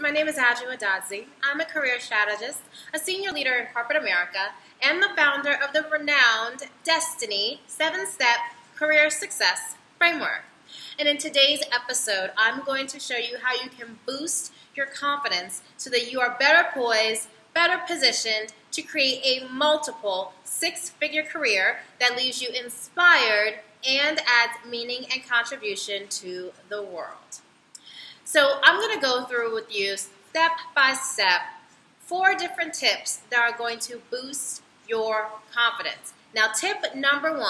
My name is Adjua Dodzi. I'm a career strategist, a senior leader in corporate America, and the founder of the renowned Destiny 7-Step Career Success Framework. And in today's episode, I'm going to show you how you can boost your confidence so that you are better poised, better positioned to create a multiple six-figure career that leaves you inspired and adds meaning and contribution to the world. So I'm going to go through with you step by step 4 different tips that are going to boost your confidence. Now, tip number 1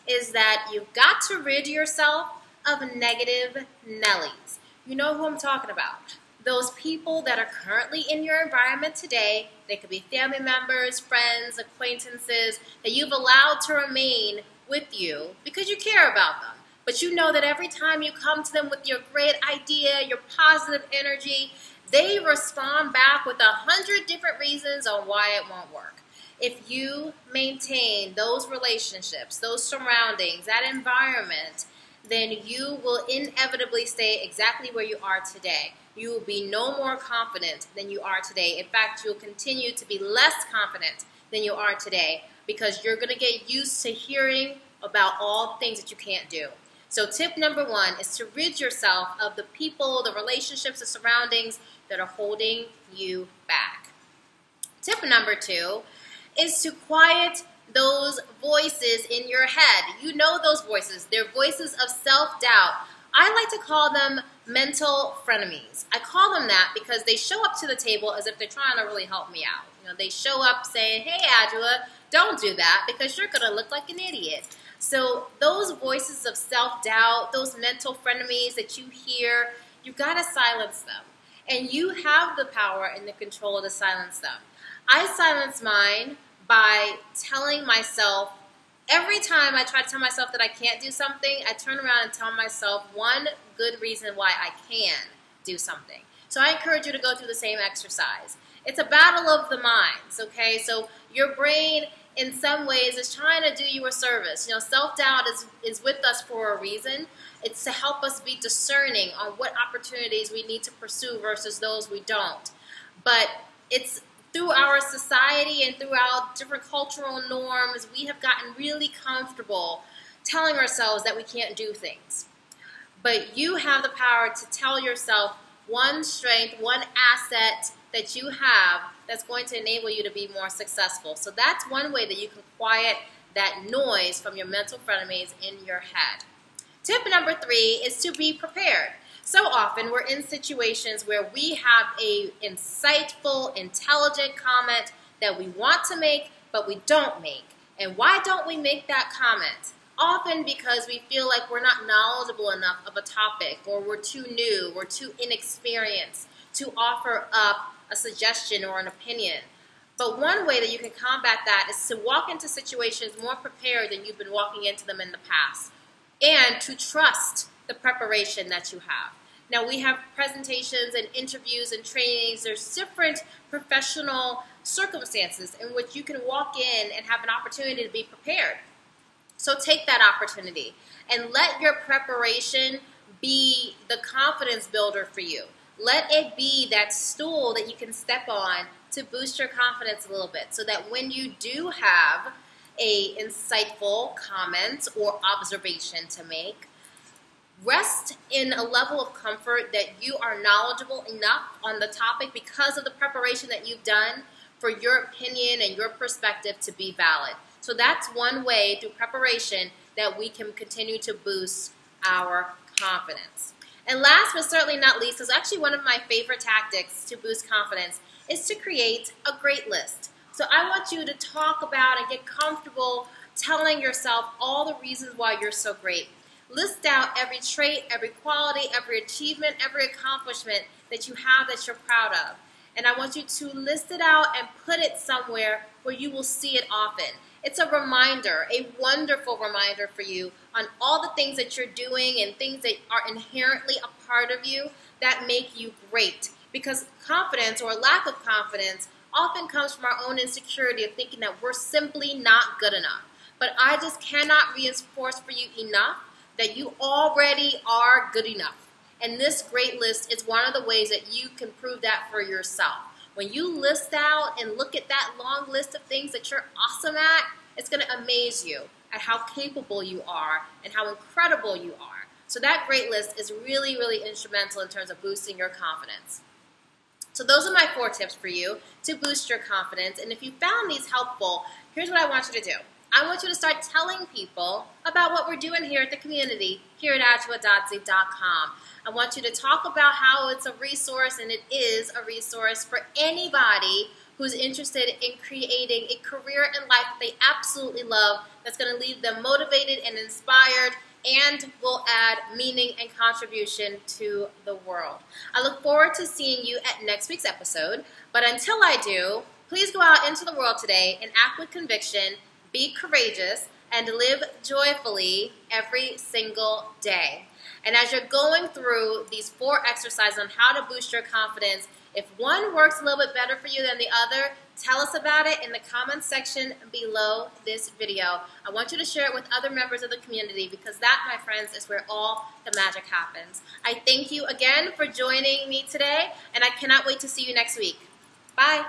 is that you've got to rid yourself of negative Nellies. You know who I'm talking about. Those people that are currently in your environment today. They could be family members, friends, acquaintances that you've allowed to remain with you because you care about them. But you know that every time you come to them with your great idea, your positive energy, they respond back with 100 different reasons on why it won't work. If you maintain those relationships, those surroundings, that environment, then you will inevitably stay exactly where you are today. You will be no more confident than you are today. In fact, you'll continue to be less confident than you are today because you're going to get used to hearing about all things that you can't do. So tip number 1 is to rid yourself of the people, the relationships, the surroundings that are holding you back. Tip number 2 is to quiet those voices in your head. You know those voices. They're voices of self-doubt. I like to call them mental frenemies. I call them that because they show up to the table as if they're trying to really help me out. You know, they show up saying, hey, Adjua, don't do that because you're going to look like an idiot. So those voices of self-doubt, those mental frenemies that you hear, you've got to silence them. And you have the power and the control to silence them. I silence mine by telling myself, every time I try to tell myself that I can't do something, I turn around and tell myself one good reason why I can do something. So I encourage you to go through the same exercise. It's a battle of the minds, okay? So your brain, in some ways, is trying to do you a service. You know, self-doubt is with us for a reason. It's to help us be discerning on what opportunities we need to pursue versus those we don't. But it's through our society and throughout different cultural norms, we have gotten really comfortable telling ourselves that we can't do things. But you have the power to tell yourself one strength, one asset that you have that's going to enable you to be more successful. So that's one way that you can quiet that noise from your mental frenemies in your head. Tip number 3 is to be prepared. So often we're in situations where we have a insightful, intelligent comment that we want to make, but we don't make. And why don't we make that comment? Often because we feel like we're not knowledgeable enough of a topic, or we're too new, we're too inexperienced to offer up a suggestion or an opinion. But one way that you can combat that is to walk into situations more prepared than you've been walking into them in the past, and to trust the preparation that you have. Now, we have presentations and interviews and trainings. There's different professional circumstances in which you can walk in and have an opportunity to be prepared. So take that opportunity and let your preparation be the confidence builder for you. Let it be that stool that you can step on to boost your confidence a little bit so that when you do have an insightful comment or observation to make, rest in a level of comfort that you are knowledgeable enough on the topic because of the preparation that you've done for your opinion and your perspective to be valid. So that's one way through preparation that we can continue to boost our confidence. And last but certainly not least, is actually one of my favorite tactics to boost confidence is to create a great list. So I want you to talk about and get comfortable telling yourself all the reasons why you're so great. List out every trait, every quality, every achievement, every accomplishment that you have that you're proud of. And I want you to list it out and put it somewhere where you will see it often. It's a reminder, a wonderful reminder for you on all the things that you're doing and things that are inherently a part of you that make you great. Because confidence or lack of confidence often comes from our own insecurity of thinking that we're simply not good enough. But I just cannot reinforce for you enough that you already are good enough. And this great list is one of the ways that you can prove that for yourself. When you list out and look at that long list of things that you're awesome at, it's going to amaze you at how capable you are and how incredible you are. So that great list is really, really instrumental in terms of boosting your confidence. So those are my 4 tips for you to boost your confidence. And if you found these helpful, here's what I want you to do. I want you to start telling people about what we're doing here at the community, here at AjoaDotsie.com. I want you to talk about how it's a resource, and it is a resource for anybody who's interested in creating a career in life that they absolutely love, that's going to leave them motivated and inspired, and will add meaning and contribution to the world. I look forward to seeing you at next week's episode, but until I do, please go out into the world today and act with conviction, be courageous, and live joyfully every single day. And as you're going through these 4 exercises on how to boost your confidence, if one works a little bit better for you than the other, tell us about it in the comments section below this video. I want you to share it with other members of the community, because that, my friends, is where all the magic happens. I thank you again for joining me today, and I cannot wait to see you next week. Bye.